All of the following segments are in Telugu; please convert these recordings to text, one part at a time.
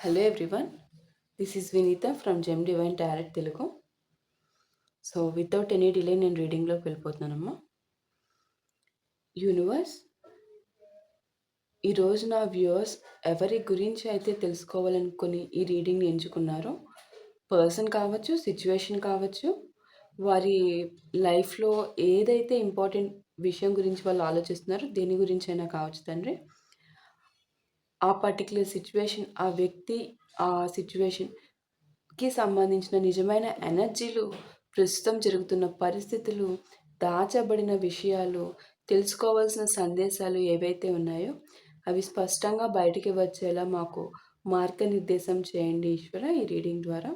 Hello everyone, this is Vinita from Gem Divine Tarot Telugu. So without any delay నేను రీడింగ్లోకి వెళ్ళిపోతున్నానమ్మా. యూనివర్స్, ఈరోజు నా వ్యూవర్స్ ఎవరి గురించి అయితే తెలుసుకోవాలనుకుని ఈ రీడింగ్ని ఎంచుకున్నారో, పర్సన్ కావచ్చు, సిచ్యువేషన్ కావచ్చు, వారి లైఫ్లో ఏదైతే ఇంపార్టెంట్ విషయం గురించి వాళ్ళు ఆలోచిస్తున్నారో దేని గురించి అయినా కావచ్చు తండ్రి. ఆ పర్టిక్యులర్ సిచ్యువేషన్, ఆ వ్యక్తి, ఆ సిచ్యువేషన్కి సంబంధించిన నిజమైన ఎనర్జీలు, ప్రస్తుతం జరుగుతున్న పరిస్థితులు, దాచబడిన విషయాలు, తెలుసుకోవాల్సిన సందేశాలు ఏవైతే ఉన్నాయో అవి స్పష్టంగా బయటికి వచ్చేలా మాకు మార్గనిర్దేశం చేయండి ఈశ్వర ఈ రీడింగ్ ద్వారా.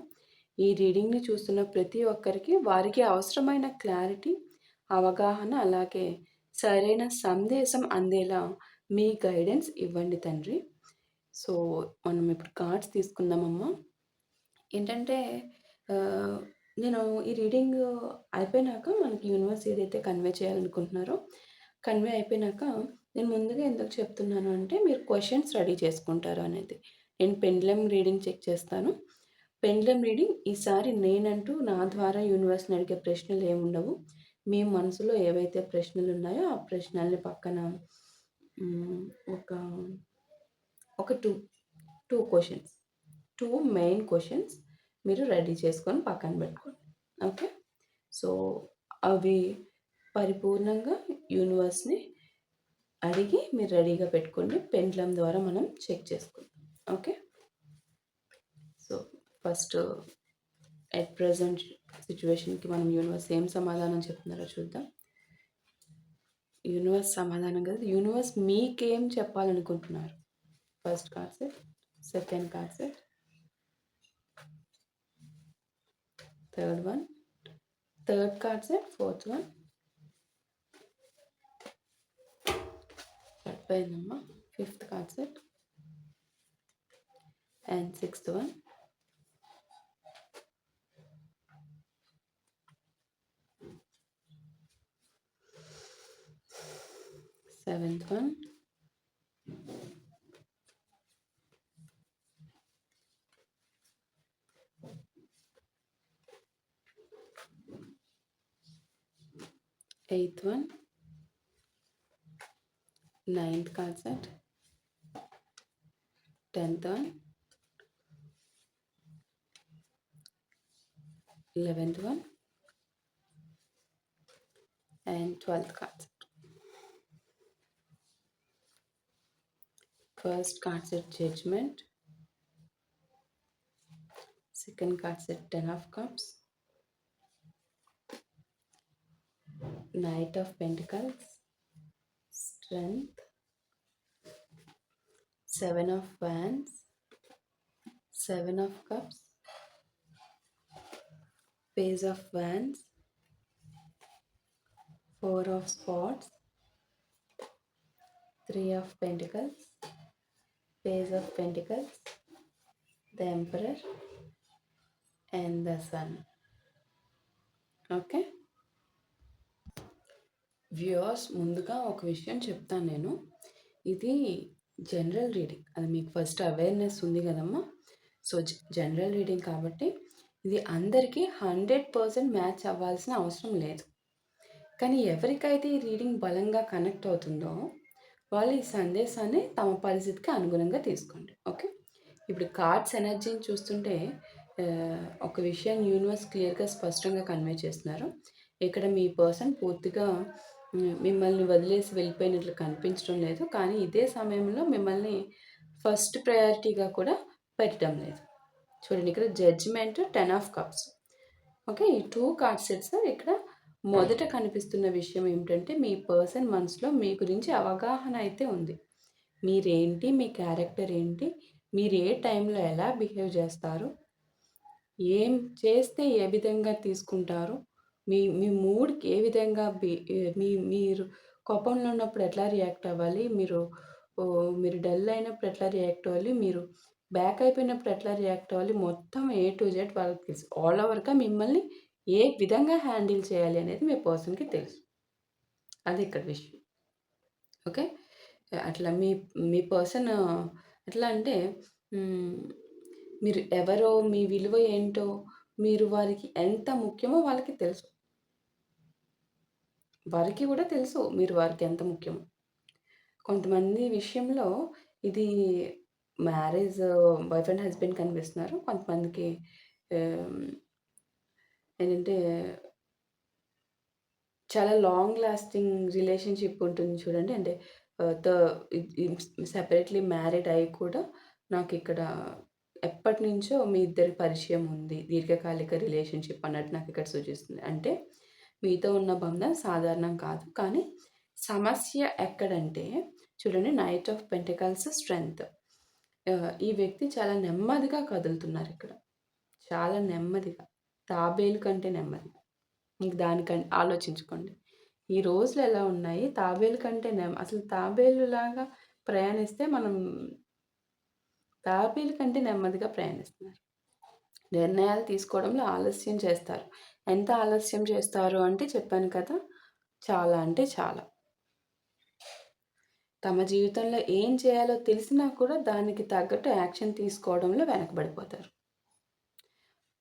ఈ రీడింగ్ని చూస్తున్న ప్రతి ఒక్కరికి వారికి అవసరమైన క్లారిటీ, అవగాహన, అలాగే సరైన సందేశం అందేలా మీ గైడెన్స్ ఇవ్వండి తండ్రి. సో మనం ఇప్పుడు కార్డ్స్ తీసుకుందామమ్మా. ఏంటంటే నేను ఈ రీడింగ్ అయిపోయినాక మనకి యూనివర్స్ ఏదైతే కన్వే చేయాలనుకుంటున్నారో కన్వే అయిపోయినాక నేను ముందుగా ఎందుకు చెప్తున్నాను అంటే మీరు క్వశ్చన్స్ రెడీ చేసుకుంటారు అనేది. నేను పెండ్లమ్ రీడింగ్ చెక్ చేస్తాను. పెండ్లమ్ రీడింగ్ ఈసారి నేనంటూ నా ద్వారా యూనివర్స్ని అడిగే ప్రశ్నలు ఏముండవు. మీ మనసులో ఏవైతే ప్రశ్నలు ఉన్నాయో ఆ ప్రశ్నల్ని పక్కన ఒక ఒక టూ క్వశ్చన్స్, 2 మెయిన్ క్వశ్చన్స్ మీరు రెడీ చేసుకొని పక్కన పెట్టుకోండి. ఓకే. సో అవి పరిపూర్ణంగా యూనివర్స్ని అడిగి మీరు రెడీగా పెట్టుకోండి. పెండ్లం ద్వారా మనం చెక్ చేసుకుందాం. Okay. So first at present సిచ్యువేషన్కి మనం యూనివర్స్ ఏం సమాధానం చెప్తున్నారో చూద్దాం. యూనివర్స్ సమాధానం కదా, యూనివర్స్ మీకేం చెప్పాలనుకుంటున్నారు. First card set, second card set, third one, third card set, fourth one, సరిపోయిందమ్మా, fifth card set and sixth one, seventh one, eighth one, ninth card set, 10th one, 11th one, and 12th card set. First card set Judgment, second card set Ten of Cups, Knight of Pentacles, Strength, Seven of Wands, Seven of Cups, Page of Wands, Four of Swords, Three of Pentacles, Page of Pentacles, the Emperor, and the Sun. Okay viewers, ముందుగా ఒక విషయం చెప్తాను నేను. ఇది జనరల్ రీడింగ్, అది మీకు ఫస్ట్ అవేర్నెస్ ఉంది కదమ్మా. సో జనరల్ రీడింగ్ కాబట్టి ఇది అందరికీ 100% మ్యాచ్ అవ్వాల్సిన అవసరం లేదు. కానీ ఎవరికైతే ఈ రీడింగ్ బలంగా కనెక్ట్ అవుతుందో వాళ్ళు ఈ సందేశాన్ని తమ పరిస్థితికి అనుగుణంగా తీసుకోండి. ఓకే. ఇప్పుడు కార్డ్స్ ఎనర్జీని చూస్తుంటే ఒక విషయం యూనివర్స్ క్లియర్గా స్పష్టంగా కన్వే చేస్తున్నారు. ఇక్కడ మీ పర్సన్ పూర్తిగా మిమ్మల్ని వదిలేసి వెళ్ళిపోయినట్లు కనిపించడం లేదు, కానీ ఇదే సమయంలో మిమ్మల్ని ఫస్ట్ ప్రయారిటీగా కూడా పెట్టడం లేదు. చూడండి, ఇక్కడ జడ్జిమెంట్, 10 ఆఫ్ కప్స్. ఓకే, ఈ 2 కార్డ్ సెట్స్ ఇక్కడ మొదట కనిపిస్తున్న విషయం ఏమిటంటే మీ పర్సన్ మనసులో మీ గురించి అవగాహన అయితే ఉంది. మీరేంటి, మీ క్యారెక్టర్ ఏంటి, మీరు ఏ టైంలో ఎలా బిహేవ్ చేస్తారు, ఏం చేస్తే ఏ విధంగా తీసుకుంటారు, మీ మీ మూడ్కి ఏ విధంగా మీరు కోపంలో ఉన్నప్పుడు ఎట్లా రియాక్ట్ అవ్వాలి, మీరు డల్ అయినప్పుడు ఎట్లా రియాక్ట్ అవ్వాలి, మీరు బ్యాక్ అయిపోయినప్పుడు ఎట్లా రియాక్ట్ అవ్వాలి, మొత్తం A to Z వాళ్ళకి తెలుసు. ఆల్ ఓవర్గా మిమ్మల్ని ఏ విధంగా హ్యాండిల్ చేయాలి అనేది మీ పర్సన్కి తెలుసు. అది ఇక్కడ విషయం. ఓకే. అట్లా మీ మీ పర్సన్ ఎట్లా అంటే మీరు ఎవరో, మీ విలువ ఏంటో, మీరు వారికి ఎంత ముఖ్యమో వాళ్ళకి తెలుసు. వారికి గూడా తెలుసు మీరు వారికి ఎంత ముఖ్యమో. కొంతమంది విషయంలో ఇది మ్యారేజ్ బాయ్ ఫ్రెండ్, హస్బెండ్ కనిపిస్తున్నారు. కొంతమందికి ఆహ్, ఏంటంటే చాలా లాంగ్ లాస్టింగ్ రిలేషన్‌షిప్ ఉంటుంది చూడండి. అంటే ఆహ్, త ఇద్ ఇన్ సెపరేట్‌లీ మ్యారీడ్ అయ్యి కూడా నాకిక్కడ ఎప్పటినుంచో మీ ఇద్దరి పరిచయం ఉంది. దీర్ఘకాలిక రిలేషన్‌షిప్ అన్నట్టు నాకిక్కడ సూచిస్తుంది. అంటే మీతో ఉన్న బంధం సాధారణం కాదు. కానీ సమస్య ఎక్కడంటే చూడండి, నైట్ ఆఫ్ పెంటకల్స్ స్ట్రెంగ్త్. ఈ వ్యక్తి చాలా నెమ్మదిగా కదులుతున్నారిక్కడ. చాలా నెమ్మదిగా. తాబేలు కంటే నెమ్మదిగా. ఇంక ఆలోచించుకోండి. ఈ రోజులు ఎలా ఉన్నాయి? తాబేలు కంటే అసలు తాబేలులాగా ప్రయాణిస్తే మనం తాబేలు కంటే నెమ్మదిగా ప్రయాణిస్తున్నారు. నిర్ణయాలు తీసుకోవడంలో ఆలస్యం చేస్తారు. ఎంత ఆలస్యం చేస్తారు అంటే చెప్పాను కదా! చాలా అంటే చాలా. తమ జీవితంలో ఏం చేయాలో తెలిసినా కూడా దానికి తగ్గట్టు యాక్షన్ తీసుకోవడంలో వెనకబడిపోతారు.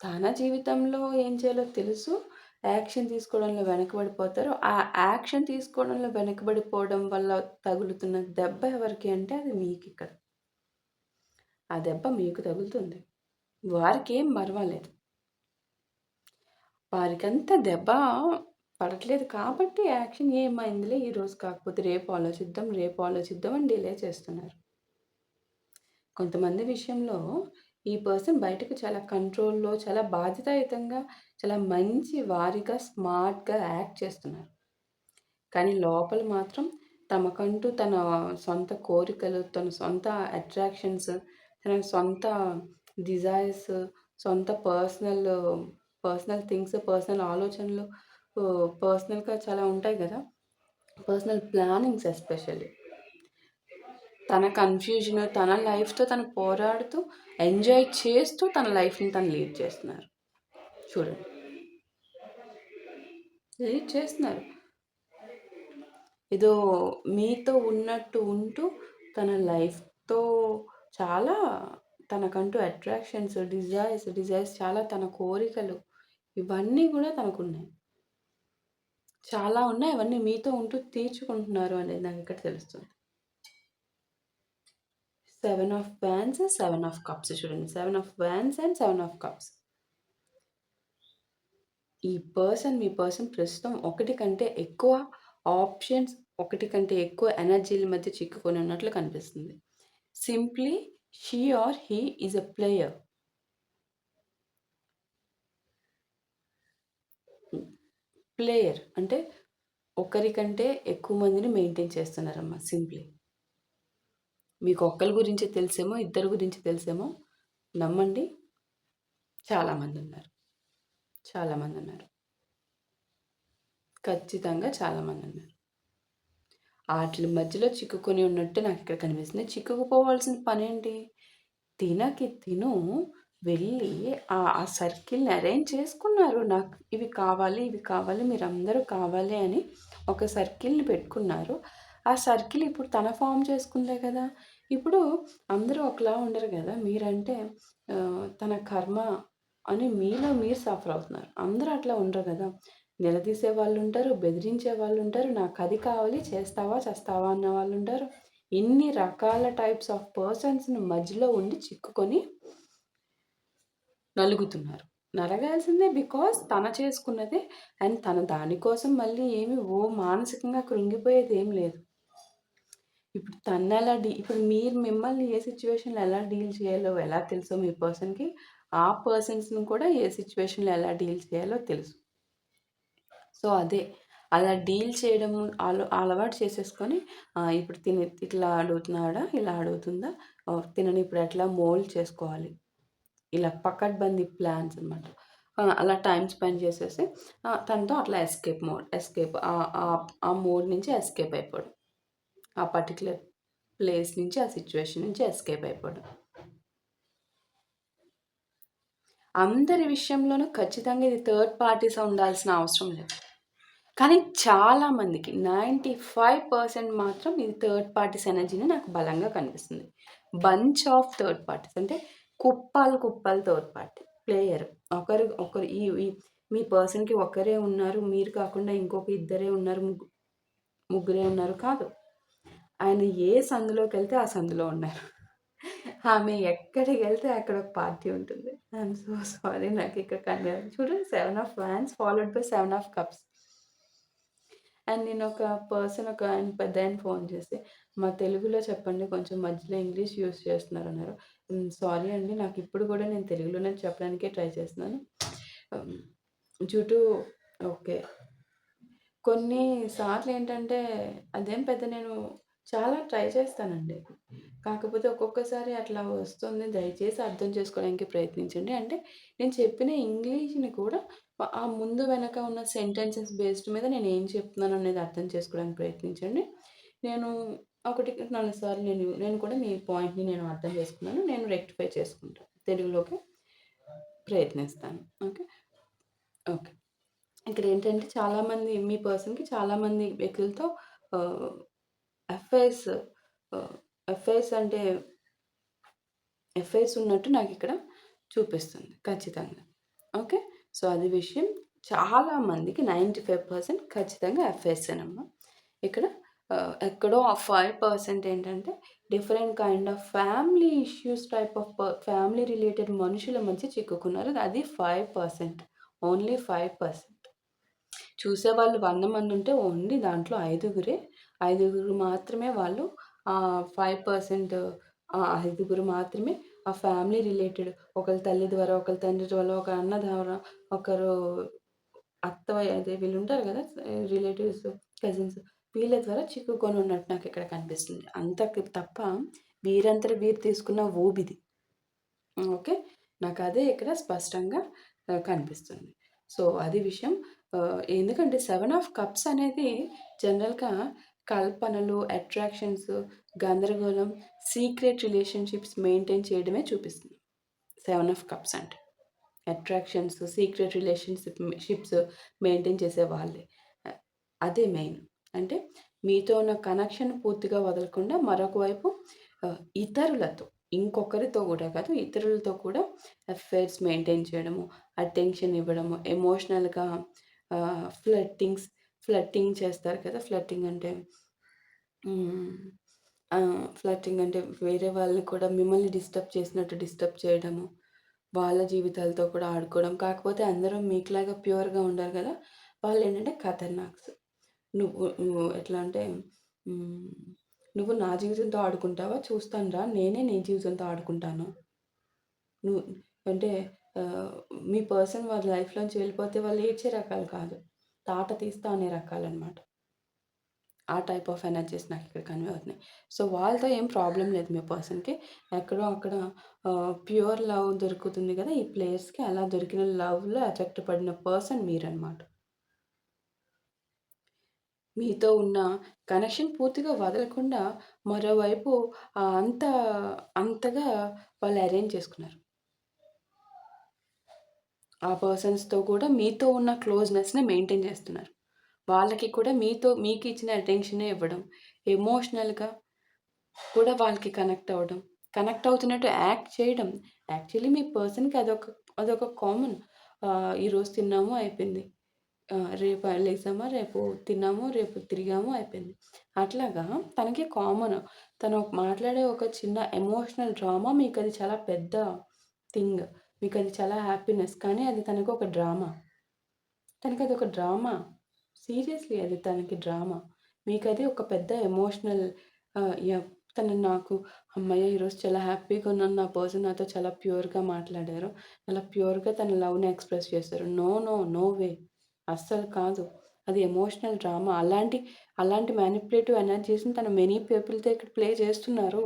తన జీవితంలో ఏం చేయాలో తెలుసు. యాక్షన్ తీసుకోవడంలో వెనకబడిపోతారు. ఆ యాక్షన్ తీసుకోవడంలో వెనకబడిపోవడం వల్ల తగులుతున్న దెబ్బ ఎవరికి అంటే అది మీకిక్కడ. ఆ దెబ్బ మీకు తగులుతుంది. వారికేం పర్వాలేదు. వారికంత దెబ్బ పడట్లేదు కాబట్టి యాక్షన్ ఏమైందిలే ఈరోజు కాకపోతే రేపు ఆలోచిద్దాం అని డిలే చేస్తున్నారు. కొంతమంది విషయంలో ఈ పర్సన్ బయటకు చాలా కంట్రోల్‌లో, చాలా బాధ్యతాయుతంగా, చాలా మంచి వారిగా, స్మార్ట్‌గా యాక్ట్ చేస్తున్నారు. కానీ లోపల మాత్రం తమకంటూ తన సొంత కోరికలు, తన సొంత అట్రాక్షన్స్, తన సొంత డిజైర్స్, సొంత పర్సనల్ థింగ్స్, పర్సనల్ ఆలోచనలు, పర్సనల్‌గా చాలా ఉంటాయి గదా! Personal plannings especially. తన కన్‌ఫ్యూజన్, తన లైఫ్‌తో తను పోరాడుతూ, ఎంజాయ్ చేస్తూ తన లైఫ్‌ని తను లీడ్ చేస్తున్నారు. చూడండి. లీడ్ చేస్తున్నారు. ఏదో మీతో ఉన్నట్టు ఉంటూ తన లైఫ్‌తో చాలా తనకంటూ అట్రాక్షన్స్, డిజైర్స్ చాలా తన కోరికలు ఇవన్నీ గూడా తనకున్నాయి. చాలా ఉన్నాయి. అవన్నీ మీతో ఉంటూ తీర్చుకుంటున్నారు అనేది నాకిక్కడ తెలుస్తుంది. 7 ఆఫ్ వాండ్స్, 7 ఆఫ్ కప్స్ చూడండి. 7 of wands and 7 of cups. Me person ప్రస్తుతం ఒకటి కంటే ఎక్కువ ఆప్షన్స్, ఒకటి కంటే ఎక్కువ ఎనర్జీల మధ్య చిక్కుకొని ఉన్నట్లు కనిపిస్తుంది. Simply she or he is a player. Player అంటే ఒకరి కంటే ఎక్కువ మందిని మెయింటైన్ చేస్తున్నారమ్మా సింప్లీ. మీకు ఒక్కళ్ళ గురించే తెలిసేమో, ఇద్దరి గురించి తెలిసేమో, నమ్మండి చాలామందున్నారు. చాలామందున్నారు. ఖచ్చితంగా చాలామందున్నారు. ఆటిలి మధ్యలో చిక్కుకొని ఉన్నట్టు నాకిక్కడ కనిపిస్తుంది. చిక్కుకుపోవాల్సిన పనేంటి? తిను వెళ్ళి ఆ సర్కిల్‌ని అరేంజ్ చేసుకున్నారు. నాకు ఇవి కావాలి, ఇవి కావాలి, మీరందరూ కావాలి అని ఒక సర్కిల్‌ని పెట్టుకున్నారు. ఆ సర్కిల్ ఇప్పుడు తన ఫార్మ్ చేసుకుందే కదా! ఇప్పుడు అందరూ ఒకలా ఉండరు గదా! మీరంటే తన కర్మ అని మీలో మీరు సఫర్ అవుతున్నారు. అందరూ అట్లా ఉండరు గదా! నిలదీసే వాళ్ళుంటారు, బెదిరించే వాళ్ళుంటారు, నాకది కావాలి, చేస్తావా, చస్తావా అన్న వాళ్ళుంటారు. ఇన్ని రకాల టైప్స్ ఆఫ్ పర్సన్స్‌ని మధ్యలో ఉండి చిక్కుకొని నలుగుతున్నారు. నలగాల్సిందే బికాజ్ తన చేసుకున్నదే. అండ్ తన దానికోసం మళ్ళీ మానసికంగా కృంగిపోయేదేం లేదు. ఇప్పుడు ఇప్పుడు మిమ్మల్ని ఏ సిట్యుయేషన్‌లో ఎలా డీల్ చేయాలో ఎలా తెలుసో మీ పర్సన్‌కి, ఆ పర్సన్స్‌ని కూడా ఏ సిట్యుయేషన్‌లో ఎలా డీల్ చేయాలో తెలుసు. సో, అదే. అలా డీల్ చేయడము అలవాటు చేసేసుకొని ఇప్పుడు తిను ఇట్లా అడుగుతున్నాడా? ఇలా అడుగుతుందా? తినని ఇప్పుడు ఎట్లా మోల్డ్ చేసుకోవాలి. ఇలా పకడ్బందీ ప్లాన్స్ అనమాట. అలా టైమ్ స్పెండ్ చేసేసి తనతో అట్లా ఆ మోడ్ నుంచి ఎస్కేప్ అయిపోవడం. ఆ పర్టిక్యులర్ ప్లేస్ నుంచి, ఆ సిట్యుయేషన్ నుంచి ఎస్కేప్ అయిపోవడం. అందరి విషయంలోనూ ఖచ్చితంగా ఇది థర్డ్ పార్టీస్ ఉండాల్సిన అవసరం లేదు. కానీ చాలా మందికి 95% మాత్రం ఇది థర్డ్ పార్టీస్ ఎనర్జీని నాకు బలంగా కనిపిస్తుంది. బంచ్ ఆఫ్ థర్డ్ పార్టీస్ అంటే కుప్పాలు కుప్పాలు తోడ్పాటు. ప్లేయర్. ఒకరు ఈ ఈ మీ పర్సన్‌కి ఒక్కరే ఉన్నారు. మీరు కాకుండా ఇంకొక ఇద్దరే ఉన్నారు. ముగ్గురే ఉన్నారు కాదు. ఆయన ఏ సందులోకెళ్తే ఆ సందులో ఉన్నారు. ఆమె ఎక్కడికెళ్తే అక్కడ ఒక పార్టీ ఉంటుంది. ఐయామ్ సో సారీ నాకిక్కడ చూడండి 7 of wands followed by 7 of cups. And నేనొక ఒక ఆయన పెద్దాయన ఫోను చేసి, మా తెలుగులో చెప్పండి కొంచెం మధ్యలో ఇంగ్లీష్ యూజ్ చేస్తున్నారన్నారు. సారీ అండి నాకిప్పుడు గూడా నేను తెలుగులోనే చెప్పడానికే ట్రై చేస్తున్నాను. హ్మ్. Due to okay. కొన్ని సార్లేంటంటే అదేం పెద్ద నేను చాలా ట్రై చేస్తానండి. కాకపోతే ఒక్కొక్కసారి అట్లా వస్తుంది. దయచేసి అర్థం చేసుకోవడానికి ప్రయత్నించండి. అంటే నేను చెప్పిన ఇంగ్లీష్‌ని కూడా ఆ ముందు వెనక ఉన్న సెంటెన్సెస్ బేస్డ్ మీద నేనేం చెప్తున్నాననేది అర్థం చేసుకోవడానికి ప్రయత్నించండి. నేను ఒకటికి 4 సార్లు నేను నేను కూడా మీ పాయింట్‌ని నేను అర్థం చేసుకున్నాను. నేను రెక్టిఫై చేసుకుంటాను. తెలుగులోకి ప్రయత్నిస్తాను. ఓకే. ఓకే. ఇక్కడేంటంటే చాలామంది మీ పర్సన్‌కి చాలామంది వ్యక్తులతో ఆహ్, అఫైర్స్ ఆహ్, అఫైర్స్ అంటే ఎఫ్ఐఆర్స్ ఉన్నట్టు నాకిక్కడ చూపిస్తుంది ఖచ్చితంగా. ఓకే. సో, అది విషయం. చాలా మందికి 95% ఖచ్చితంగా ఎఫ్ఐఆర్సేనమ్మా. ఇక్కడ ఎక్కడో ఆ 5% ఏంటంటే different kind of family issues type of family related మనుషుల మధ్య చిక్కుకున్నారు. అది 5%. ఓన్లీ 5%. చూసేవాళ్ళు 100 మందుంటే ఓన్లీ దాంట్లో ఐదుగురు మాత్రమే వాళ్ళు 5% ఐదుగురు మాత్రమే ఆ ఫ్యామిలీ రిలేటెడ్ ఒకళ్ళ తల్లి ద్వారా, ఒకళ్ళ తండ్రి ద్వారా, ఒక అన్న ద్వారా, ఒకరు అదే వీళ్ళుంటారు గదా! రిలేటివ్స్, కజిన్స్ వీళ్ళ ద్వారా చిక్కుకొని ఉన్నట్టు నాకిక్కడ కనిపిస్తుంది. అంతకు తప్ప వీరంతట వీరు తీసుకున్న ఊబిది. ఓకే. నాకదే ఇక్కడ స్పష్టంగా కనిపిస్తుంది. సో, అది విషయం. ఎందుకంటే 7 ఆఫ్ కప్స్ అనేది జనరల్‌గా కల్పనలు, అట్రాక్షన్స్, గందరగోళం, సీక్రెట్ రిలేషన్‌షిప్స్ మెయింటైన్ చేయడమే చూపిస్తుంది. 7 ఆఫ్ కప్స్ అంటే. అట్రాక్షన్స్, సీక్రెట్ షిప్స్ మెయింటైన్ చేసే వాళ్ళే. ఆహ్, అదే మెయిన్. అంటే మీతో ఉన్న కనెక్షన్ పూర్తిగా వదలకుండా మరొక వైపు ఇతరులతో ఇంకొకరితో గూడా కాదు, ఇతరులతో కూడా అఫైర్స్ మెయింటైన్ చేయడము, అటెన్షన్ ఇవ్వడము, ఎమోషనల్‌గా ఫ్లర్టింగ్ చేస్తారు కదా! హ్మ్. ఫ్లర్టింగ్ అంటే వేరే వాళ్ళని కూడా మిమ్మల్ని డిస్టర్బ్ చేసినట్టు డిస్టర్బ్ చేయడము. వాళ్ళ జీవితాలతో కూడా ఆడుకోవడం. కాకపోతే అందరూ మీకులాగా ప్యూర్‌గా ఉండరు గదా! వాళ్ళేంటంటే ఖతర్నాక్స్. నువ్వు ఎట్లా అంటే హ్మ్. "నువ్వు నా జీవితంతో ఆడుకుంటావా? చూస్తాను రా! నేనే నీ జీవితంతో ఆడుకుంటాను." నువ్వు అంటే ఆహ్, మీ పర్సన్ వాళ్ళ లైఫ్‌లోంచి వెళ్ళిపోతే వాళ్ళు ఏడ్చే రకాలు కాదు. తాట తీస్తా అనే రకాలనమాట. ఆ టైప్ ఆఫ్ ఎనర్జీస్ నాకిక్కడ కన్వే అవుతున్నాయి. సో, వాళ్ళతో ఏం ప్రాబ్లమ్ లేదు మీ పర్సన్‌కి. ఎక్కడో అక్కడ ప్యూర్ లవ్ దొరుకుతుంది గదా! ఈ ప్లేయర్స్‌కి అలా దొరికిన లవ్‌లో ఎఫెక్ట్ పడిన పర్సన్ మీరనమాట. మీతో ఉన్న కనెక్షన్ పూర్తిగా వదలకుండా మరోవైపు ఆహ్, అంత అంతగా వాళ్ళు అరేంజ్ చేసుకున్నారు. ఆ పర్సన్స్‌తో కూడా మీతో ఉన్న క్లోజ్‌నెస్‌ని మెయింటైన్ చేస్తున్నారు. వాళ్ళకి కూడా మీకిచ్చిన అటెన్షనే ఇవ్వడం. ఎమోషనల్‌గా కూడా వాళ్ళకి కనెక్ట్ అవ్వడం. కనెక్ట్ అవుతున్నట్టు యాక్ట్ చేయడం. యాక్చువల్లీ మీ పర్సన్‌కి అదొక కామన్. ఈరోజు తిన్నాము అయిపోయింది. రేపు లేసామా, రేపు తిన్నాము, రేపు తిరిగాము అయిపోయింది. అట్లాగా తనకి కామన్. తను మాట్లాడే ఒక చిన్న ఎమోషనల్ డ్రామా మీకది చాలా పెద్ద థింగ్. మీకది చాలా హ్యాపీనెస్. కానీ అది తనకొక డ్రామా. తనకదొక డ్రామా. సీరియస్‌లీ అది తనకి డ్రామా. మీకది ఒక పెద్ద ఎమోషనల్ యాహ్! తను నాకు హమ్మయ్య! ఈరోజు చాలా హ్యాపీగా ఉన్నాను. నా పర్సన్ నాతో చాలా ప్యూర్‌గా మాట్లాడారు. చాలా ప్యూర్‌గా తన లవ్‌ని ఎక్స్‌ప్రెస్ చేశారు. No, no, no way. అస్సలు కాదు. అది ఎమోషనల్ డ్రామా. అలాంటి మ్యానిప్యులేటివ్ ఎనర్జీస్‌ని తను మెనీ పీపుల్‌తో ఇక్కడ ప్లే చేస్తున్నారు.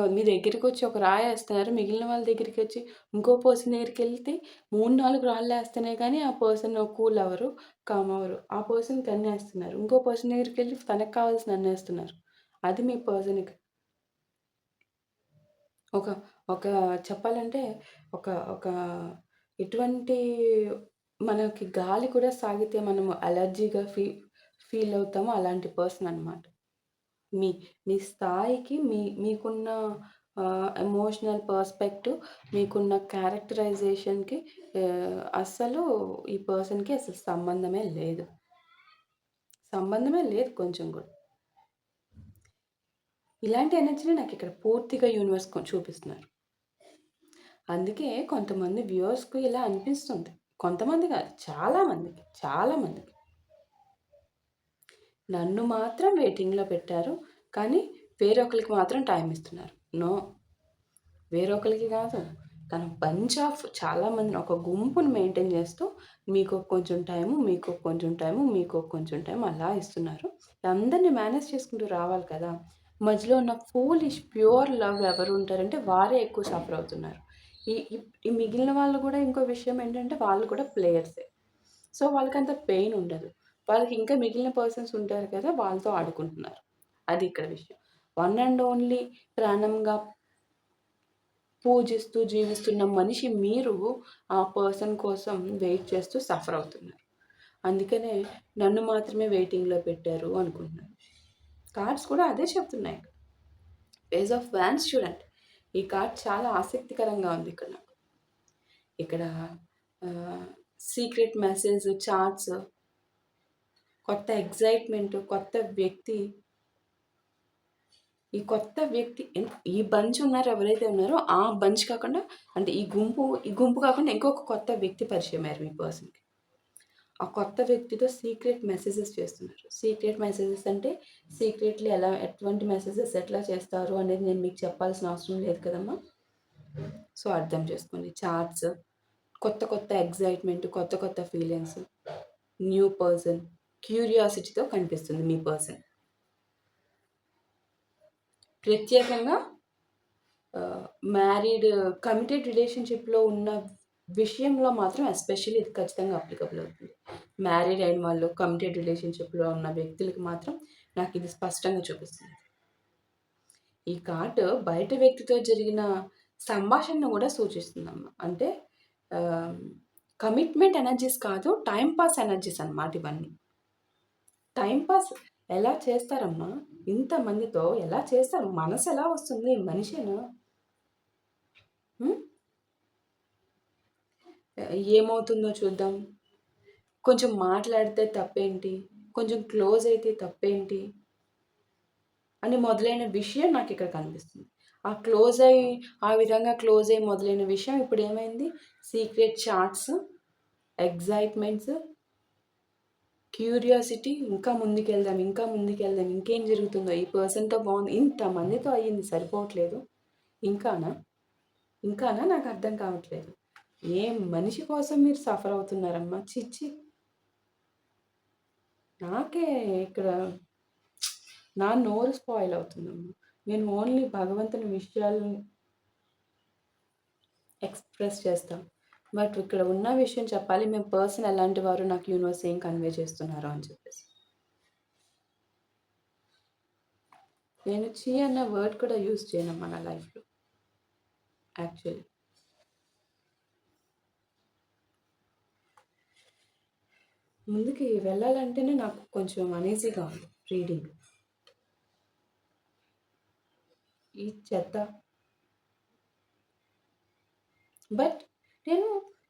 మీ దగ్గరికొచ్చి ఒక రాయేస్తున్నారు. మిగిలిన వాళ్ళ దగ్గరికొచ్చి ఇంకో పర్సన్ దగ్గరికెళ్తే 3, 4 రాళ్ళేస్తేనే గానీ ఆ పర్సన్ కూల్ అవ్వరు, కామ్ అవ్వరు. ఆ పర్సన్‌కి అన్నేస్తున్నారు. ఇంకో పర్సన్ దగ్గరికెళ్ళి తనకు కావాల్సినయి అన్నేస్తున్నారు. అది మీ పర్సన్‌కి ఒక ఒక చెప్పాలంటే ఒక ఒక ఎటువంటి మనకి గాలి కూడా సాగితే మనము అలర్జీగా ఫీల్ అవుతామో అలాంటి పర్సన్ అనమాట. మీ మీ స్థాయికి మీకున్న ఎమోషనల్ పర్స్పెక్టివ్, మీకున్న క్యారెక్టరైజేషన్‌కి అస్సలు ఈ పర్సన్‌కి అసలు సంబంధమే లేదు. సంబంధమే లేదు కొంచెం కూడా. ఇలాంటి ఎనర్జీని నాకిక్కడ పూర్తిగా యూనివర్స్ చూపిస్తున్నారు. అందుకే కొంతమంది వ్యూవర్స్‌కి ఇలా అనిపిస్తుంది. కొంతమంది కాదు, చాలా మందికి, చాలా మందికి. నన్ను మాత్రం వెయిటింగ్‌లో పెట్టారు. కానీ వేరొకళ్ళకి మాత్రం టైమ్ ఇస్తున్నారు. నో. వేరొకళ్ళకి కాదు. తను బంచ్ ఆఫ్ చాలామందిని, ఒక గుంపుని మెయింటైన్ చేస్తూ మీకు కొంచెం టైము, మీకు కొంచెం టైము, మీకు కొంచెం టైం అలా ఇస్తున్నారు. అందరిని మేనేజ్ చేసుకుంటూ రావాలి కదా! మధ్యలో ఉన్న ఫూలిష్ ప్యూర్ లవ్ ఎవరు ఉంటారంటే వారే ఎక్కువ సఫర్ అవుతున్నారు. ఈ ఈ ఈ మిగిలిన వాళ్ళు కూడా ఇంకో విషయం ఏంటంటే వాళ్ళు కూడా ప్లేయర్సే. సో, వాళ్ళకంత పెయిన్ ఉండదు. వాళ్ళకి ఇంకా మిగిలిన పర్సన్స్ ఉంటారు కదా! వాళ్ళతో ఆడుకుంటున్నారు. అది ఇక్కడ విషయం. వన్ అండ్ ఓన్లీ ప్రాణంగా పూజిస్తూ జీవిస్తున్న మనిషి మీరు ఆ పర్సన్ కోసం వెయిట్ చేస్తూ సఫర్ అవుతున్నారు. అందుకనే నన్ను మాత్రమే వెయిటింగ్‌లో పెట్టారు అనుకుంటున్నాను. కార్డ్స్ కూడా అదే చెప్తున్నాయి. పేజ్ ఆఫ్ వాండ్స్ చూడండి. ఈ కార్డ్ చాలా ఆసక్తికరంగా ఉంది ఇక్కడ నాకు. ఇక్కడ సీక్రెట్ మెసేజ్, చాట్స్, కొత్త ఎక్సైట్‌మెంట్, కొత్త వ్యక్తి. ఈ కొత్త వ్యక్తి ఈ బంచ్ ఉన్నారు ఎవరైతే ఉన్నారో ఆ బంచ్ కాకుండా, అంటే ఈ గుంపు కాకుండా ఇంకొక కొత్త వ్యక్తి పరిచయమయ్యారు మీ పర్సన్‌కి. ఆ కొత్త వ్యక్తితో సీక్రెట్ మెసేజెస్ చేస్తున్నారు. సీక్రెట్ మెసేజెస్ అంటే సీక్రెట్‌లీ ఎటువంటి మెసేజెస్ ఎట్లా చేస్తారు అనేది నేను మీకు చెప్పాల్సిన అవసరం లేదు కదమ్మా! సో, అర్థం చేసుకోండి. చాట్స్, కొత్త కొత్త ఎక్సైట్‌మెంట్, కొత్త కొత్త ఫీలింగ్స్, న్యూ పర్సన్, క్యూరియాసిటీతో కనిపిస్తుంది మీ పర్సన్. ప్రత్యేకంగా మ్యారీడ్, కమిటెడ్ రిలేషన్‌షిప్‌లో ఉన్న విషయంలో మాత్రం ఎస్పెషల్లీ ఇది ఖచ్చితంగా అప్లికబుల్ అవుతుంది. మ్యారీడ్ అయిన వాళ్ళు, కమిటెడ్ రిలేషన్‌షిప్‌లో ఉన్న వ్యక్తులకి మాత్రం నాకిది స్పష్టంగా చూపిస్తుంది. ఈ కార్డ్ బయట వ్యక్తితో జరిగిన సంభాషణను గూడా సూచిస్తుందమ్మా. అంటే ఆహ్, కమిట్మెంట్ ఎనర్జీస్ కాదు, టైమ్ పాస్ ఎనర్జీస్ అన్నమాట ఇవన్నీ. టైమ్ పాస్ ఎలా చేస్తారమ్మా? ఇంతమందితో ఎలా చేస్తారు? మనసెలా వస్తుంది? మనిషేనా? హ్మ్. ఏమవుతుందో చూద్దాం. కొంచెం మాట్లాడితే తప్పేంటి? కొంచెం క్లోజ్ అయితే తప్పేంటి? అని మొదలైన విషయం నాకిక్కడ కనిపిస్తుంది. ఆ విధంగా క్లోజ్ అయ్యి మొదలైన విషయం ఇప్పుడేమైంది? సీక్రెట్ చాట్స్, ఎక్సైట్‌మెంట్స్, క్యూరియాసిటీ, ఇంకా ముందుకెళ్దాం, ఇంకా ముందుకెళ్దాం, ఇంకేం జరుగుతుందో, ఈ పర్సన్‌తో బావుంది. ఇంతమందితో అయ్యింది సరిపోవట్లేదు. ఇంకానా? ఇంకానా? నాకర్థం కావట్లేదు. ఏ మనిషి కోసం మీరు సఫర్ అవుతున్నారమ్మా? ఛీ! ఛీ! నాకే ఇక్కడ నా నోరు స్పాయిల్ అవుతుందమ్మా. నేను ఓన్లీ భగవంతుని విషయాలను ఎక్స్‌ప్రెస్ చేస్తాం. బట్ ఇక్కడ ఉన్న విషయం చెప్పాలి. మీ పర్సన్ ఎలాంటి వారు, నాకు యూనివర్స్ ఏం కన్వే చేస్తున్నారో అని చెప్పేసి. నేను ఛీ అన్న వర్డ్ కూడా యూజ్ చేయనమ్మా నా లైఫ్‌లో యాక్చువల్లీ. ముందుకి వెళ్ళాలంటేనే నాకు కొంచెం అనీజీగా ఉంది రీడింగ్. ఈ చెత్త. బట్ నేను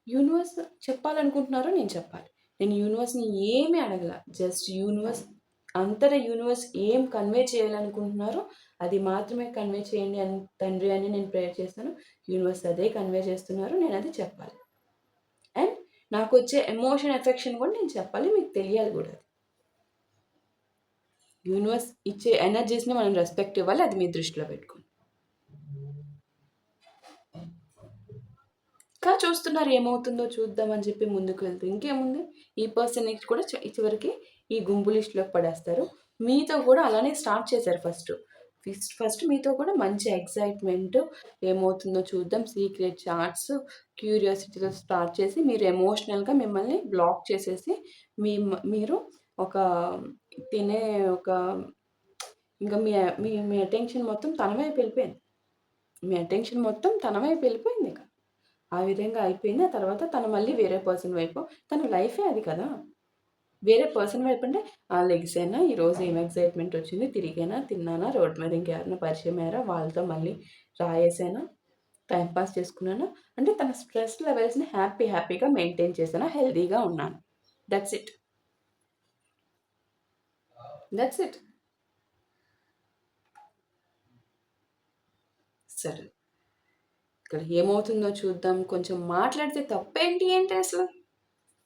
యూనివర్స్ చెప్పాలనుకుంటున్నారో నేను చెప్పాలి. నేను యూనివర్స్‌ని ఏమి అడగల. జస్ట్ యూనివర్స్ ఏం కన్వే చేయాలనుకుంటున్నారో అది మాత్రమే కన్వే చేయండి అని తండ్రి అని నేను ప్రేయర్ చేశాను. యూనివర్స్ అదే కన్వే చేస్తున్నారు. నేనది చెప్పాలి. అండ్ నాకొచ్చే ఎమోషన్, ఎఫెక్షన్ కూడా నేను చెప్పాలి. మీకు తెలియాలి గూడా అది. యూనివర్స్ ఇచ్చే ఎనర్జీస్‌ని మనం రెస్పెక్ట్ ఇవ్వాలి. అది మీ దృష్టిలో పెట్టుకోండి. చూస్తున్నారు ఏమవుతుందో చూద్దాం అని చెప్పి ముందుకు వెళ్తూ ఇంకేముంది, ఈ పర్సన్ కూడా చివరికి ఈ గుంపు లిస్ట్‌లోకి పడేస్తారు. మీతో కూడా అలానే స్టార్ట్ చేశారు ఫస్ట్. ఫస్ట్ మీతో కూడా మంచి ఎక్సైట్‌మెంట్, ఏమవుతుందో చూద్దాం, సీక్రెట్ చాట్స్, క్యూరియాసిటీతో స్టార్ట్ చేసి మీరు ఎమోషనల్‌గా మిమ్మల్ని బ్లాక్ చేసేసి మీరు ఒక తినే ఒక ఇంకా మీ మీ మీ అటెన్షన్ మొత్తం తన వైపు వెళ్ళిపోయింది. మీ అటెన్షన్ మొత్తం తన వైపు వెళ్ళిపోయిందిక. ఆ విధంగా అయిపోయింది. ఆ తర్వాత తను మళ్ళీ వేరే పర్సన్ వైపు, తన లైఫే అది కదా! వేరే పర్సన్ వైపు అంటే లెగిసానా, ఈరోజు ఏం ఎక్సైట్మెంట్ వచ్చింది, తిరిగానా, తిన్నానా, రోడ్డు మీద ఇంకెవరైనా పరిచయం అయ్యారా, వాళ్ళతో మళ్ళీ రాయేసానా, టైం పాస్ చేసుకున్నానా, అంటే తన స్ట్రెస్ లెవెల్స్ని హ్యాపీగా మెయింటైన్ చేశానా, హెల్తీగా ఉన్నాను. That's it. That's it. సరే, ఇక్కడ ఏమవుతుందో చూద్దాం. కొంచెం మాట్లాడితే తప్పేంటి అంటే అసలు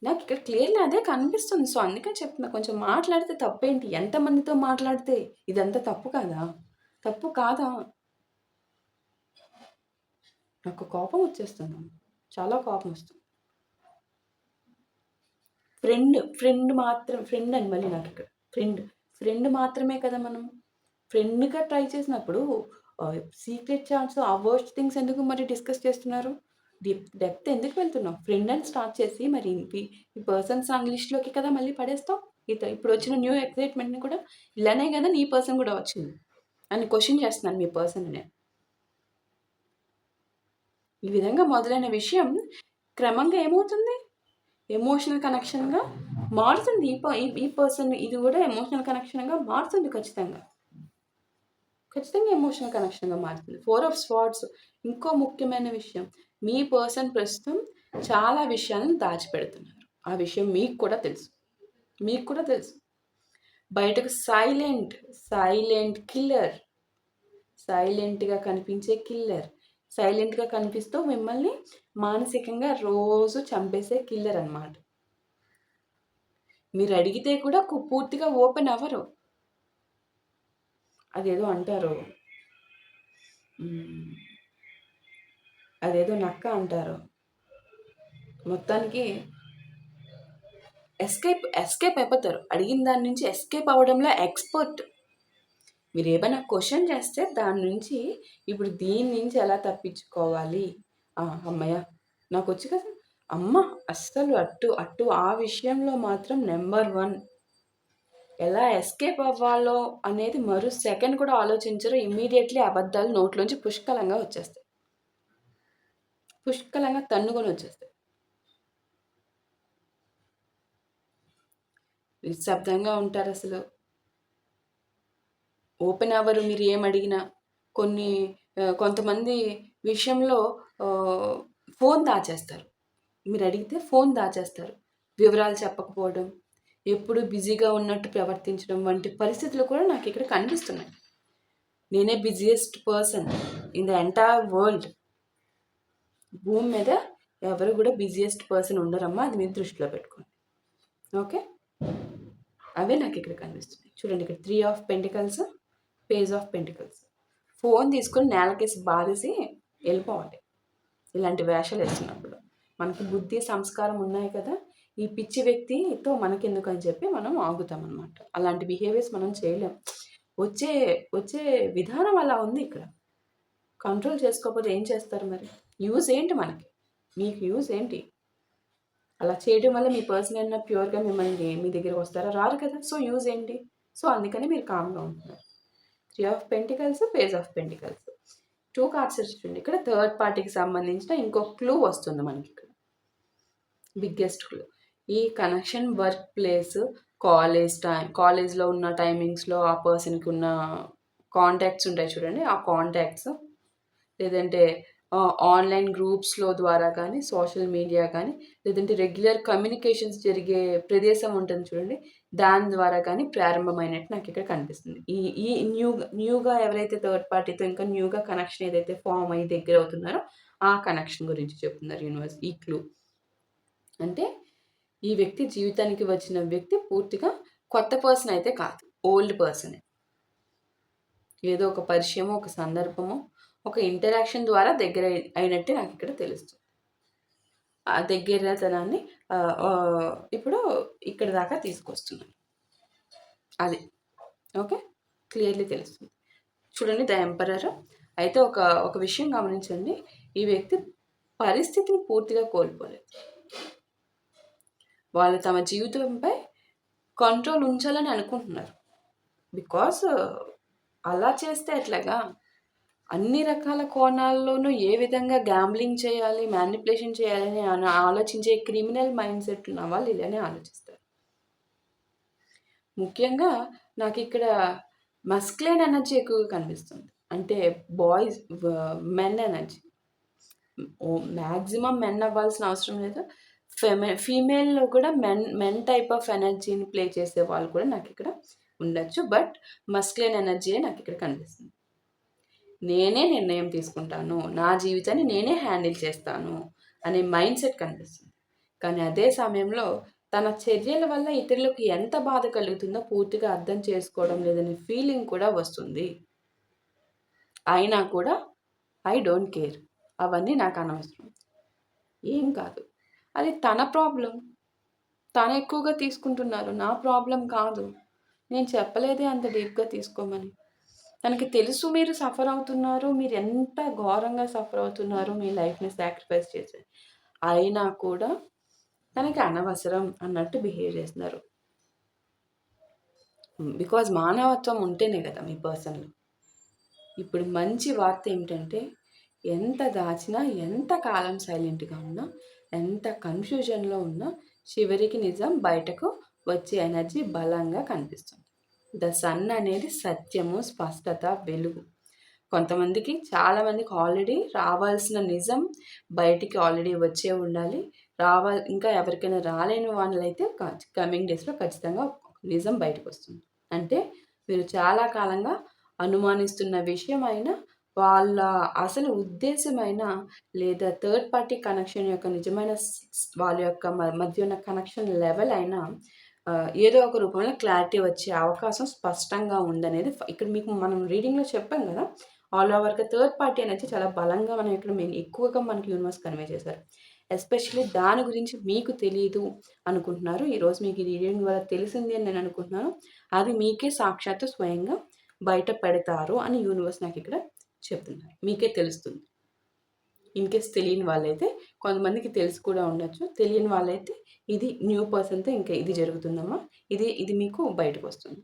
నాకు ఇక్కడ క్లియర్లీ అదే కనిపిస్తుంది. సో అందుకని చెప్తున్నా, కొంచెం మాట్లాడితే తప్పేంటి, ఎంతమందితో మాట్లాడితే ఇదంతా తప్పు కాదా? తప్పు కాదా? నాకు కోపం వచ్చేస్తుంది, చాలా కోపం వస్తుంది. ఫ్రెండ్ అని మళ్ళీ నాకు ఇక్కడ ఫ్రెండ్ మాత్రమే కదా మనం. ఫ్రెండ్గా ట్రై చేసినప్పుడు సీక్రెట్ చాట్స్ ఆ వర్స్ట్ థింగ్స్ ఎందుకు మరి డిస్కస్ చేస్తున్నారు? డెప్త్ ఎందుకు వెళ్తున్నావు? ఫ్రెండ్ అని స్టార్ట్ చేసి మరి ఈ పర్సన్స్ లిస్ట్లోకి కదా మళ్ళీ పడేస్తావు. ఇప్పుడు వచ్చిన న్యూ ఎక్సైట్మెంట్ని కూడా ఇలానే కదా నీ పర్సన్ కూడా వచ్చింది అని క్వశ్చన్ చేస్తున్నాను మీ పర్సన్. నేను ఈ విధంగా మొదలైన విషయం క్రమంగా ఏమవుతుంది, ఎమోషనల్ కనెక్షన్గా మారుతుంది. ఈ పర్సన్ ఇది కూడా ఎమోషనల్ కనెక్షన్గా మారుతుంది. ఖచ్చితంగా ఎమోషనల్ కనెక్షన్గా మారుతుంది. 4 ఆఫ్ స్వార్డ్స్. ఇంకో ముఖ్యమైన విషయం, మీ పర్సన్ ప్రస్తుతం చాలా విషయాలను దాచిపెడుతున్నారు. ఆ విషయం మీకు కూడా తెలుసు. బయటకు సైలెంట్ కిల్లర్, సైలెంట్గా కనిపించే కిల్లర్, సైలెంట్గా కనిపిస్తూ మిమ్మల్ని మానసికంగా రోజు చంపేసే కిల్లర్ అన్నమాట. మీరు అడిగితే కూడా పూర్తిగా ఓపెన్ అవ్వరు. అదేదో అంటారు, అదేదో నక్క అంటారు. మొత్తానికి ఎస్కేప్ అయిపోతారు. అడిగిన దాని నుంచి ఎస్కేప్ అవ్వడంలో ఎక్స్పర్ట్. మీరు ఏమైనా క్వశ్చన్ చేస్తే దాని నుంచి ఇప్పుడు దీని నుంచి ఎలా తప్పించుకోవాలి, అమ్మయ్య నాకు వచ్చు కదా అమ్మ, అస్సలు అటు ఆ విషయంలో మాత్రం నెంబర్ 1. ఎలా ఎస్కేప్ అవ్వాలో అనేది మరో సెకండ్ కూడా ఆలోచించరు. ఇమ్మీడియట్లీ అబద్ధాలు నోట్లోంచి పుష్కలంగా వచ్చేస్తాయి, పుష్కలంగా తన్నుకొని వచ్చేస్తాయి. నిశ్శబ్దంగా ఉంటారు, అసలు ఓపెన్ అవ్వరు మీరు ఏమడిగినా. కొంతమంది విషయంలో ఫోన్ దాచేస్తారు. మీరు అడిగితే ఫోన్ దాచేస్తారు. వివరాలు చెప్పకపోవడం, ఎప్పుడు బిజీగా ఉన్నట్టు ప్రవర్తించడం వంటి పరిస్థితులు కూడా నాకు ఇక్కడ కనిపిస్తున్నాయి. నేనే busiest person in the entire world. భూమి మీద ఎవరు కూడా బిజియెస్ట్ పర్సన్ ఉండరమ్మా, అది మీరు దృష్టిలో పెట్టుకోండి. ఓకే, అవే నాకు ఇక్కడ కనిపిస్తున్నాయి. చూడండి, ఇక్కడ 3 of pentacles, page of pentacles. Phone తీసుకొని నేలకేసి బాధేసి వెళ్ళిపోవాలి ఇలాంటి వేషాలు వేస్తున్నప్పుడు. మనకి బుద్ధి సంస్కారం ఉన్నాయి కదా, ఈ పిచ్చి వ్యక్తితో మనకెందుకు అని చెప్పి మనం ఆగుతాం అనమాట. అలాంటి బిహేవియర్స్ మనం చేయలేం. వచ్చే విధానం అలా ఉంది. ఇక్కడ కంట్రోల్ చేసుకోకపోతే ఏం చేస్తారు మరి? యూజ్ ఏంటి మనకి? మీకు యూజ్ ఏంటి? అలా చేయడం వల్ల మీ పర్సన్ అయినా ప్యూర్గా మిమ్మల్ని మీ దగ్గరకు వస్తారా? రారు కదా. సో యూజ్ ఏంటి? సో అందుకని మీరు కామ్గా ఉంటున్నారు. 3 of pentacles, page of pentacles. 2 cards వచ్చింది. ఇక్కడ థర్డ్ పార్టీకి సంబంధించిన ఇంకో క్లూ వస్తుంది మనకి ఇక్కడ. బిగ్గెస్ట్ క్లూ, ఈ కనెక్షన్ వర్క్ ప్లేస్, కాలేజ్లో ఉన్న టైమింగ్స్లో ఆ పర్సన్కి ఉన్న కాంటాక్ట్స్ ఉంటాయి చూడండి, ఆ కాంటాక్ట్స్, లేదంటే ఆన్లైన్ గ్రూప్స్లో ద్వారా కానీ, సోషల్ మీడియా కానీ, లేదంటే రెగ్యులర్ కమ్యూనికేషన్స్ జరిగే ప్రదేశం ఉంటుంది చూడండి, దాని ద్వారా కానీ ప్రారంభమైనట్టు నాకు ఇక్కడ కనిపిస్తుంది. ఈ న్యూగా ఎవరైతే థర్డ్ పార్టీతో ఇంకా న్యూగా కనెక్షన్ ఏదైతే ఫామ్ అయ్యి దగ్గర అవుతున్నారో ఆ కనెక్షన్ గురించి చెప్తున్నారు యూనివర్స్. ఈ క్లూ అంటే ఈ వ్యక్తి జీవితానికి వచ్చిన వ్యక్తి పూర్తిగా కొత్త పర్సన్ అయితే కాదు, ఓల్డ్ పర్సనే. ఏదో ఒక పరిచయమో, ఒక సందర్భమో, ఒక ఇంటరాక్షన్ ద్వారా దగ్గర అయినట్టే నాకు ఇక్కడ తెలుస్తుంది. ఆ దగ్గరతనాన్ని ఇప్పుడు ఇక్కడ దాకా తీసుకొస్తున్నాను. అది ఓకే, క్లియర్లీ తెలుస్తుంది. చూడండి, ద ఎంపరర్. అయితే ఒక విషయం గమనించండి, ఈ వ్యక్తి పరిస్థితిని పూర్తిగా కోల్పోలేదు. వాళ్ళు తమ జీవితంపై కంట్రోల్ ఉంచాలని అనుకుంటున్నారు. బికాస్ అలా చేస్తే ఎట్లాగా, అన్ని రకాల కోణాల్లోనూ ఏ విధంగా గ్యాంబ్లింగ్ చేయాలి, మ్యానిపులేషన్ చేయాలని ఆలోచించే క్రిమినల్ మైండ్ సెట్ ఉన్న వాళ్ళు ఇలానే ఆలోచిస్తారు. ముఖ్యంగా నాకిక్కడ మస్క్యులైన్ ఎనర్జీ ఎక్కువగా కనిపిస్తుంది. అంటే boys men energy. Maximum men అవ్వాల్సిన అవసరం లేదు. ఫీమేల్‌లో కూడా మెన్ టైప్ ఆఫ్ ఎనర్జీని ప్లే చేసే వాళ్ళు కూడా నాకిక్కడ ఉండొచ్చు. బట్ మస్క్యులైన్ ఎనర్జీయే నాకిక్కడ కనిపిస్తుంది. నేనే నిర్ణయం తీసుకుంటాను. నా జీవితాన్ని నేనే హ్యాండిల్ చేస్తాను అనే మైండ్‌సెట్ కనిపిస్తుంది. కానీ అదే సమయంలో తన చర్యల వల్ల ఇతరులకు ఎంత బాధ కలుగుతుందో పూర్తిగా అర్థం చేసుకోవడం లేదనే ఫీలింగ్ కూడా వస్తుంది. అయినా కూడా ఐ డోంట్ కేర్. అవన్నీ నాకు అనవసరం. ఏం కాదు. అది తన ప్రాబ్లమ్. తను ఎక్కువగా తీసుకుంటున్నారు. నా ప్రాబ్లమ్ కాదు. నేను చెప్పలేదే అంత డీప్‌గా తీసుకోమని. తనకి తెలుసు మీరు సఫర్ అవుతున్నారు. మీరు ఎంత ఘోరంగా సఫర్ అవుతున్నారు మీ లైఫ్‌ని సాక్రిఫైస్ చేసి. అయినా కూడా తనకి అనవసరం అన్నట్టు బిహేవ్ చేస్తున్నారు. బికాజ్ మానవత్వం ఉంటేనే కదా మీ పర్సన్‌లో. ఇప్పుడు మంచి వార్త ఏమిటంటే ఎంత దాచినా, ఎంత కాలం సైలెంట్‌గా ఉన్నా, ఎంత కన్‌ఫ్యూజన్‌లో ఉన్నా చివరికి నిజం బయటకు వచ్చే ఎనర్జీ బలంగా కనిపిస్తుంది. ద సన్ అనేది సత్యము, స్పష్టత, వెలుగు. కొంతమందికి చాలామందికి ఆల్రెడీ రావాల్సిన నిజం బయటికి ఆల్రెడీ వచ్చే ఉండాలి. ఇంకా ఎవరికైనా రాలేని వాళ్ళైతే కమింగ్ డేస్‌లో ఖచ్చితంగా నిజం బయటకొస్తుంది. అంటే మీరు చాలా కాలంగా అనుమానిస్తున్న విషయమైనా, వాళ్ళ అసలు ఉద్దేశమైనా, లేదా థర్డ్ పార్టీ కనెక్షన్ యొక్క నిజమైన వాళ్ళ యొక్క మధ్య ఉన్న కనెక్షన్ లెవెల్ అయినా ఏదో ఒక రూపంలో క్లారిటీ వచ్చే అవకాశం స్పష్టంగా ఉందనేది ఇక్కడ మీకు మనం రీడింగ్‌లో చెప్పాం కదా! ఆల్ ఓవర్‌గా థర్డ్ పార్టీ అనేది చాలా బలంగా మనం ఇక్కడ ఎక్కువగా మనకి యూనివర్స్ కన్వే చేశారు. ఎస్పెషల్లీ దాని గురించి మీకు తెలీదు అనుకుంటున్నారు. ఈరోజు మీకు ఈ రీడింగ్ ద్వారా తెలిసింది అని నేను అనుకుంటున్నాను. అది మీకే సాక్షాత్తు స్వయంగా బయట పెడతారు అని యూనివర్స్ నాకిక్కడ చెప్తున్నారు. మీకే తెలుస్తుంది. ఇన్‌కేస్ తెలియని వాళ్ళైతే కొంతమందికి తెలిసి కూడా ఉండొచ్చు. తెలియని వాళ్ళైతే ఇది న్యూ పర్సన్‌తో ఇంకా ఇది జరుగుతుందమ్మా. ఇది మీకు బయటకొస్తుంది.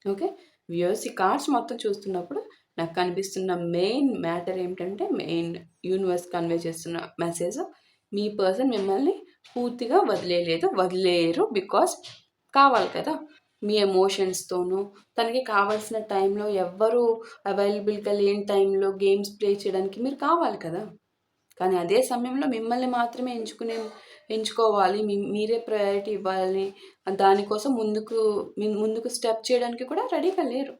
ఓకే. వ్యూయర్స్ ఈ కార్డ్స్ మొత్తం చూస్తున్నప్పుడు నాకు కనిపిస్తున్న మెయిన్ మ్యాటర్ ఏమిటంటే మెయిన్ యూనివర్స్ కన్వే చేస్తున్న మెసేజ్ మీ పర్సన్ మిమ్మల్ని పూర్తిగా వదిలేయరు. బికాజ్ కావాలి కదా! మీ ఎమోషన్స్‌తోనూ తనకి కావాల్సిన టైంలో ఎవ్వరు అవైలబుల్‌గా లేని టైంలో గేమ్స్ ప్లే చేయడానికి మీరు కావాలి కదా! కానీ అదే సమయంలో మిమ్మల్ని మాత్రమే ఎంచుకోవాలి. మీరే ప్రయారిటీ ఇవ్వాలి. దానికోసం ముందుకు స్టెప్ చేయడానికి కూడా రెడీగా లేరు.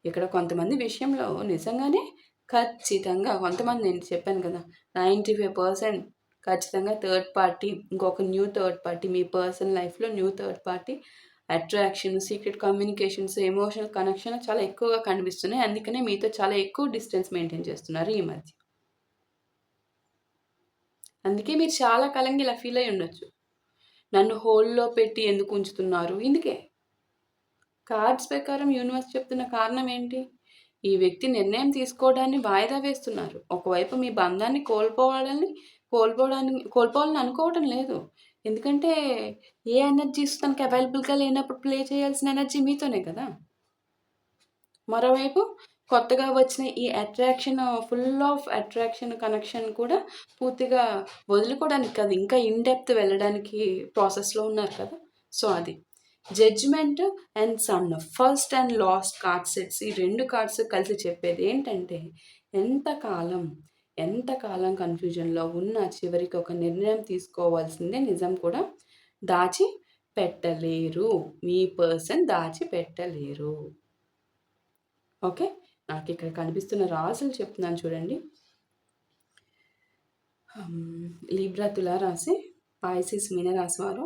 ఇక్కడ కొంతమంది విషయంలో నిజంగానే ఖచ్చితంగా కొంతమంది నేను చెప్పాను కదా! 95% ఖచ్చితంగా థర్డ్ పార్టీ ఇంకొక న్యూ థర్డ్ పార్టీ మీ పర్సనల్ లైఫ్‌లో new third party attraction, secret communications, emotional connection చాలా ఎక్కువగా కనిపిస్తున్నాయి. అందుకనే మీతో చాలా ఎక్కువ డిస్టెన్స్ మెయింటైన్ చేస్తున్నారు ఈ మధ్య. అందుకే మీరు చాలా కాలంగా ఇలా ఫీల్ అయ్యి ఉండొచ్చు. నన్ను హోల్డ్‌లో పెట్టి ఎందుకు ఉంచుతున్నారు? ఇందుకే. కార్డ్స్ ప్రకారం యూనివర్స్ చెప్తున్న కారణం ఏంటి? ఈ వ్యక్తి నిర్ణయం తీసుకోవడాన్ని వాయిదా వేస్తున్నారు. ఒకవైపు మీ బంధాన్ని కోల్పోవాలని అనుకోవటం లేదు. ఎందుకంటే ఏ ఎనర్జీస్ తనకి అవైలబుల్‌గా లేనప్పుడు ప్లే చేయాల్సిన ఎనర్జీ మీతోనే కదా! మరోవైపు కొత్తగా వచ్చిన ఈ ఫుల్ ఆఫ్ అట్రాక్షన్, కనెక్షన్ కూడా పూర్తిగా వదులుకోవడానికి కాదు. ఇంకా ఇన్ డెప్త్ వెళ్ళడానికి ప్రాసెస్‌లో ఉన్నారు కదా! సో, అది. Judgment and sun first and last card sets ఈ 2 కార్డ్స్ కలిసి చెప్పేది ఏంటంటే ఎంతకాలం కన్‌ఫ్యూజన్‌లో ఉన్నా చివరికి ఒక నిర్ణయం తీసుకోవాల్సిందే నిజం కూడా దాచిపెట్టలేరు. మీ పర్సన్ దాచిపెట్టలేరు. ఓకే. నాకిక్కడ కనిపిస్తున్న రాసులు చెప్తున్నాను చూడండి. లిబ్రా తులా రాశి, పాయసిస్ మీన రాశి వారు,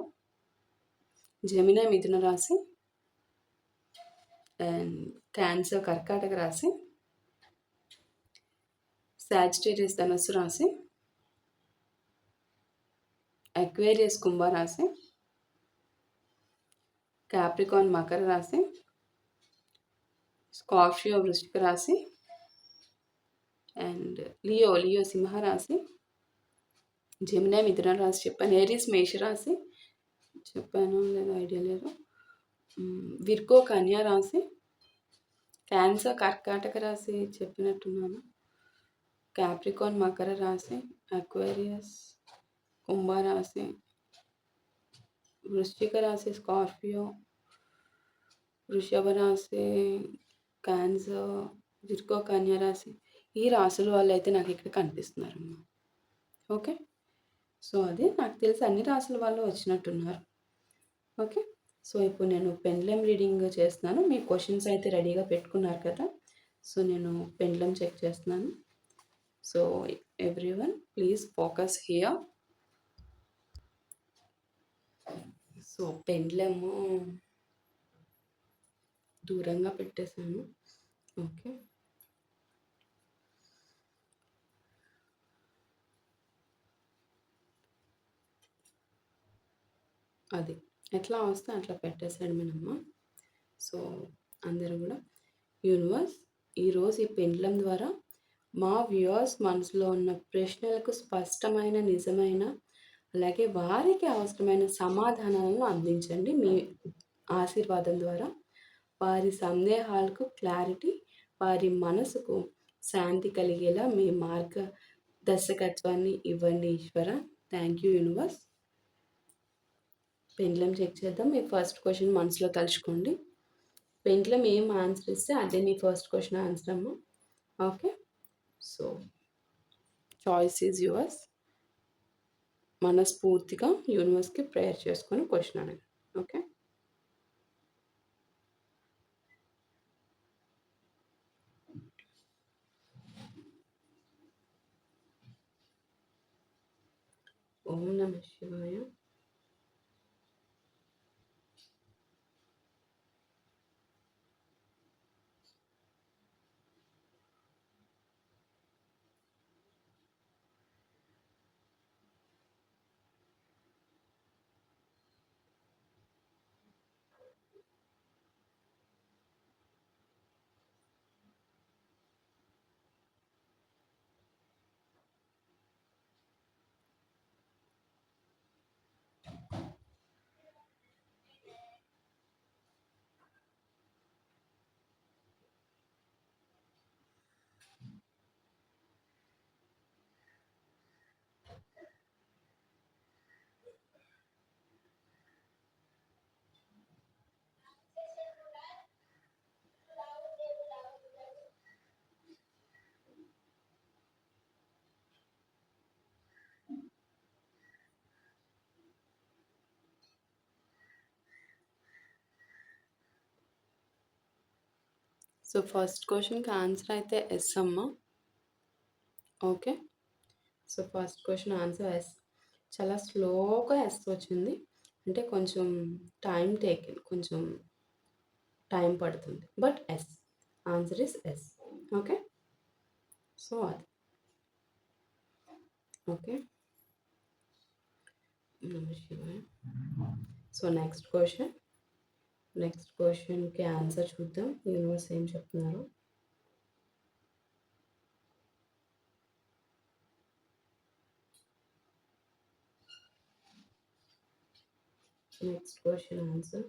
జెమిని మిథున రాశి, అండ్ క్యాన్సర్ కర్కాటక రాశి, సాజిటేరియస్ ధనస్సు రాశి, అక్వేరియస్ కుంభరాశి, క్యాప్రికాన్ మకర రాశి, స్కార్పియో వృశ్చిక రాశి, అండ్ లియో సింహరాశి, జెమిని మిథున రాశి చెప్పాను. ఏరీస్ మేషరాశి చెప్పాను లేదో ఐడియా లేదు. విర్గో కన్యా రాశి, క్యాన్సర్ కర్కాటక రాశి చెప్పినట్టున్నాను. క్యాప్రికాన్ మకర రాశి, అక్వేరియస్ కుంభరాశి, వృశ్చిక రాశి స్కార్పియో, వృషభ రాశి క్యాన్సర్, విర్గో కన్యా రాశి. ఈ రాశుల వాళ్ళైతే నాకు ఇక్కడ కనిపిస్తున్నారమ్మా. ఓకే. సో, అది నాకు తెలిసి అన్ని రాశుల వాళ్ళు వచ్చినట్టున్నారు. ఓకే. సో, ఇప్పుడు నేను పెండ్లమ్ రీడింగ్ చేస్తున్నాను. మీ క్వెషన్స్ అయితే రెడీగా పెట్టుకున్నారు కదా! సో, నేను పెండ్లమ్ చెక్ చేస్తున్నాను. So, everyone please focus here. So, pendulum దూరంగా పెట్టేశాను. ఓకే. అది. ఎట్లా వస్తే అట్లా పెట్టేసేయడమేనమ్మా. సో, అందరూ గూడా యూనివర్స్ ఈరోజు ఈ పెండ్లం ద్వారా మా వ్యూవర్స్ మనసులో ఉన్న ప్రశ్నలకు స్పష్టమైన, నిజమైన అలాగే వారికి అవసరమైన సమాధానాలను అందించండి. మీ ఆశీర్వాదం ద్వారా వారి సందేహాలకు క్లారిటీ, వారి మనసుకు శాంతి కలిగేలా మీ మార్గదర్శకత్వాన్ని ఇవ్వండి ఈశ్వర. Thank you universe. Pendulum check చేద్దాం. మీ ఫస్ట్ క్వెషన్ మనసులో తలుచుకోండి. పెండ్లం ఏం ఆన్సర్ ఇస్తే అదే మీ ఫస్ట్ క్వెషన్ ఆన్సర్ అమ్మా. Okay. So, choice is yours. మనస్ఫూర్తిగా యూనివర్స్‌కి ప్రేయర్ చేసుకొని క్వెషన్ అడగండి. ఓకే. ఓం నమః శివాయ. సో, ఫస్ట్ క్వెషన్‌కి ఆన్సర్ అయితే ఎస్ అమ్మా. Okay. So, first question answer yes. చాలా స్లోగా ఎస్ వచ్చింది. అంటే కొంచెం టైమ్ టేకెన్. కొంచెం టైం పడుతుంది. But yes. Answer is yes. Okay. So, అది. ఓకే. నమః శివాయ. సో, నెక్స్ట్ క్వెషన్‌కి ఆన్సర్ చూద్దాం. యూనివర్స్ ఏం చెప్తున్నారు. Next question answer.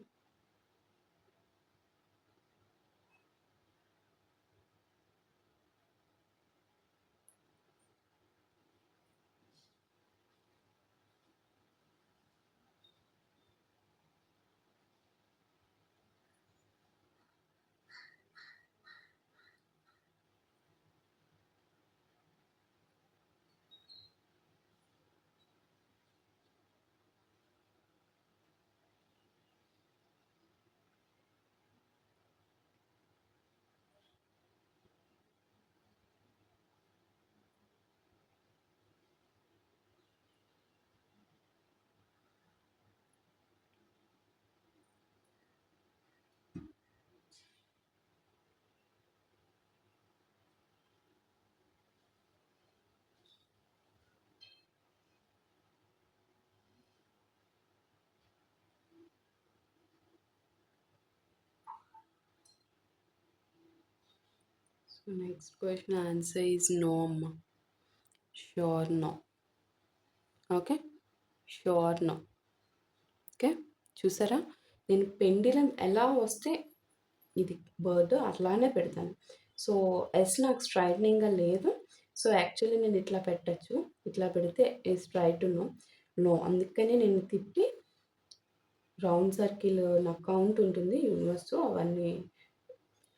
So, next question answer is no అమ్మా. Sure no. Okay. Sure no. Okay. చూసారా? నేను పెండిలం ఎలా వస్తే ఇది బర్డ్ అట్లానే పెడతాను. సో, ఎస్ నాకు స్ట్రైట్నింగ్‌గా లేదు. సో, యాక్చువల్లీ నేను ఇట్లా పెట్టొచ్చు. ఇట్లా పెడితే స్ట్రైట్ నో. నో. అందుకని నేను తిప్పి రౌండ్ సర్కిల్ నాకు కౌంట్ ఉంటుంది యూనివర్స్‌లో అవన్నీ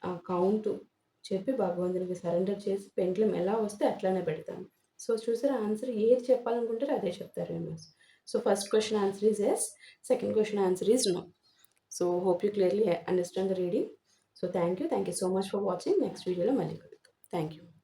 ఆ కౌంట్ చెప్పి భగవంతునికి సరెండర్ చేసి పెండ్లం ఎలా వస్తే అట్లానే పెడతాను. సో, చూసారా ఆన్సర్ ఏది చెప్పాలనుకుంటారో అదే చెప్తారు universe. So, first question answer is yes. Second question answer is no. So, hope you clearly understand the reading. So, thank you. Thank you so much for watching. Next వీడియోలో మళ్ళీ కలుద్దాం. Thank you.